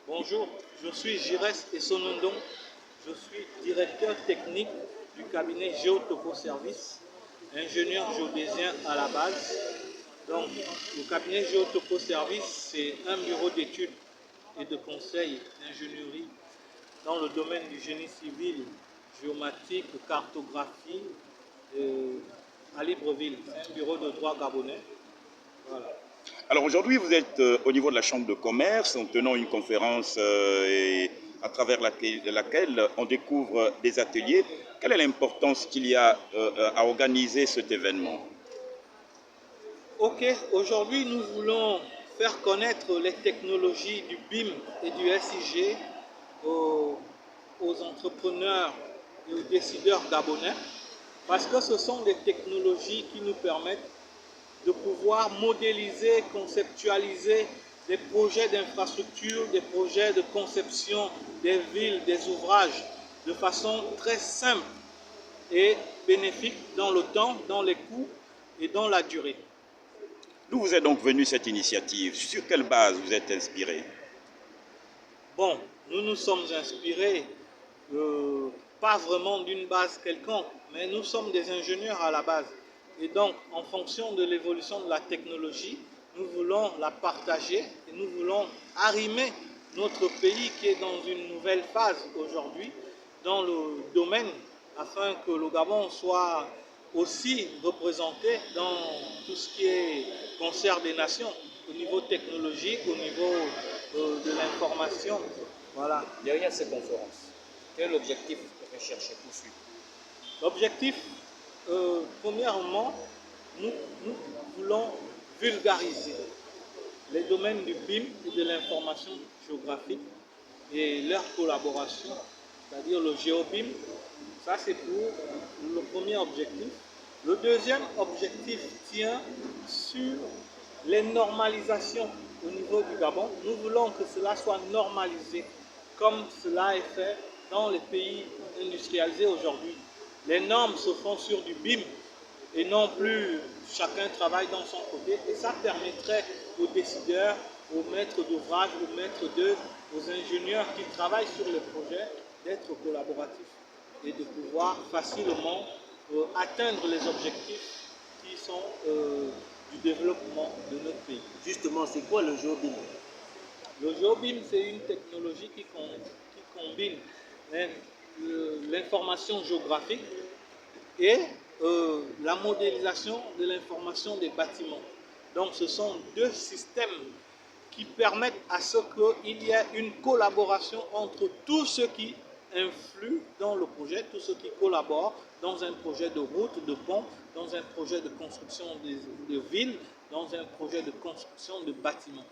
Bonjour, je suis Girès Essonondon. Je suis directeur technique du cabinet Géotopo Service, ingénieur géodésien à la base. Donc, le cabinet Géotopo Service, c'est un bureau d'études et de conseil d'ingénierie dans le domaine du génie civil, géomatique, cartographie, à Libreville. C'est un bureau de droit gabonais. Voilà. Alors aujourd'hui, vous êtes au niveau de la Chambre de commerce, en tenant une conférence à travers laquelle on découvre des ateliers. Quelle est l'importance qu'il y a à organiser cet événement? Ok, aujourd'hui nous voulons faire connaître les technologies du BIM et du SIG aux entrepreneurs et aux décideurs gabonais parce que ce sont des technologies qui nous permettent de pouvoir modéliser, conceptualiser des projets d'infrastructure, des projets de conception des villes, des ouvrages de façon très simple et bénéfique dans le temps, dans les coûts et dans la durée. D'où vous est donc venue cette initiative? Sur quelle base vous êtes inspiré? Bon, nous nous sommes inspirés pas vraiment d'une base quelconque, mais nous sommes des ingénieurs à la base. Et donc, en fonction de l'évolution de la technologie, nous voulons la partager et nous voulons arrimer notre pays qui est dans une nouvelle phase aujourd'hui dans le domaine afin que le Gabon soit aussi représenté dans tout ce qui est concert des nations au niveau technologique, au niveau de l'information. Voilà. Derrière ces conférences, quel est l'objectif recherché poursuivi? L'objectif, premièrement, nous voulons vulgariser les domaines du BIM et de l'information géographique et leur collaboration, c'est-à-dire le GeoBIM. Ça, c'est pour le premier objectif. Le deuxième objectif tient sur les normalisations au niveau du Gabon. Nous voulons que cela soit normalisé comme cela est fait dans les pays industrialisés aujourd'hui. Les normes se font sur du BIM et non plus chacun travaille dans son côté. Et ça permettrait aux décideurs, aux maîtres d'ouvrage, aux maîtres d'œuvre, aux ingénieurs qui travaillent sur les projets d'être collaboratifs et de pouvoir facilement atteindre les objectifs qui sont du développement de notre pays. Justement, c'est quoi le GeoBIM? Le GeoBIM, c'est une technologie qui combine l'information géographique et la modélisation de l'information des bâtiments. Donc ce sont deux systèmes qui permettent à ce qu'il y ait une collaboration entre tous ceux qui influent dans le projet, tous ceux qui collaborent dans un projet de route, de pont, dans un projet de construction de villes, dans un projet de construction de bâtiments.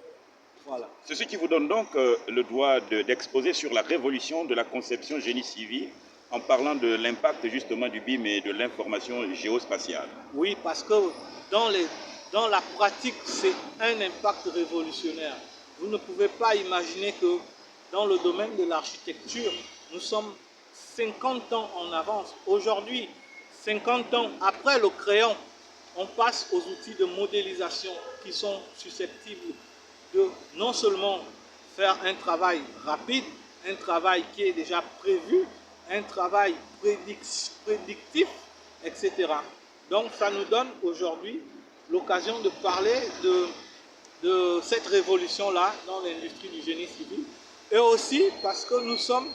Voilà. C'est ce qui vous donne donc le droit d'exposer sur la révolution de la conception génie civil en parlant de l'impact justement du BIM et de l'information géospatiale. Oui, parce que dans la pratique, c'est un impact révolutionnaire. Vous ne pouvez pas imaginer que dans le domaine de l'architecture, nous sommes 50 ans en avance. Aujourd'hui, 50 ans après le crayon, on passe aux outils de modélisation qui sont susceptibles de non seulement faire un travail rapide, un travail qui est déjà prévu, un travail prédictif, etc. Donc ça nous donne aujourd'hui l'occasion de parler de cette révolution-là dans l'industrie du génie civil et aussi parce que nous sommes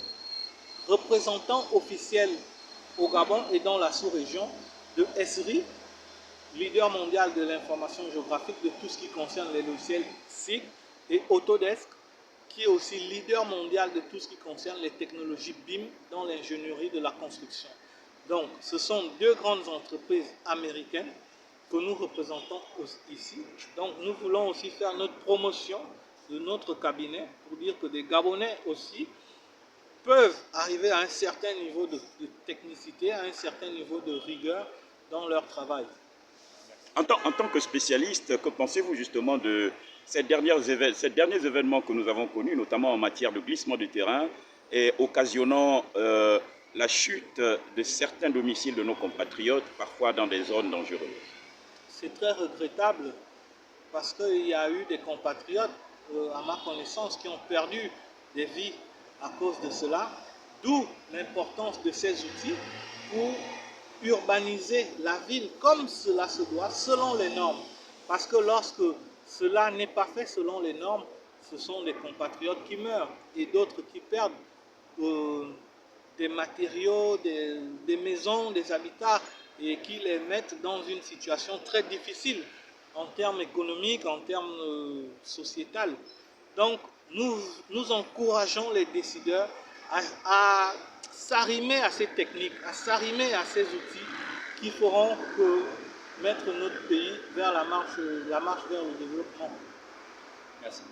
représentants officiels au Gabon et dans la sous-région de Esri, leader mondial de l'information géographique de tout ce qui concerne les logiciels SIG, et Autodesk, qui est aussi leader mondial de tout ce qui concerne les technologies BIM dans l'ingénierie de la construction. Donc, ce sont deux grandes entreprises américaines que nous représentons ici. Donc, nous voulons aussi faire notre promotion de notre cabinet pour dire que des Gabonais aussi peuvent arriver à un certain niveau de technicité, à un certain niveau de rigueur dans leur travail. En tant que spécialiste, que pensez-vous justement de ces derniers événements que nous avons connus, notamment en matière de glissement de terrain, et occasionnant la chute de certains domiciles de nos compatriotes, parfois dans des zones dangereuses? C'est très regrettable parce qu'il y a eu des compatriotes, à ma connaissance, qui ont perdu des vies à cause de cela. D'où l'importance de ces outils pour urbaniser la ville comme cela se doit, selon les normes. Parce que lorsque cela n'est pas fait selon les normes, ce sont des compatriotes qui meurent et d'autres qui perdent des matériaux, des maisons, des habitats et qui les mettent dans une situation très difficile en termes économiques, en termes sociétals. Donc, nous encourageons les décideurs à s'arrimer à ces techniques, à s'arrimer à ces outils qui feront que mettre notre pays vers la marche vers le développement. Merci.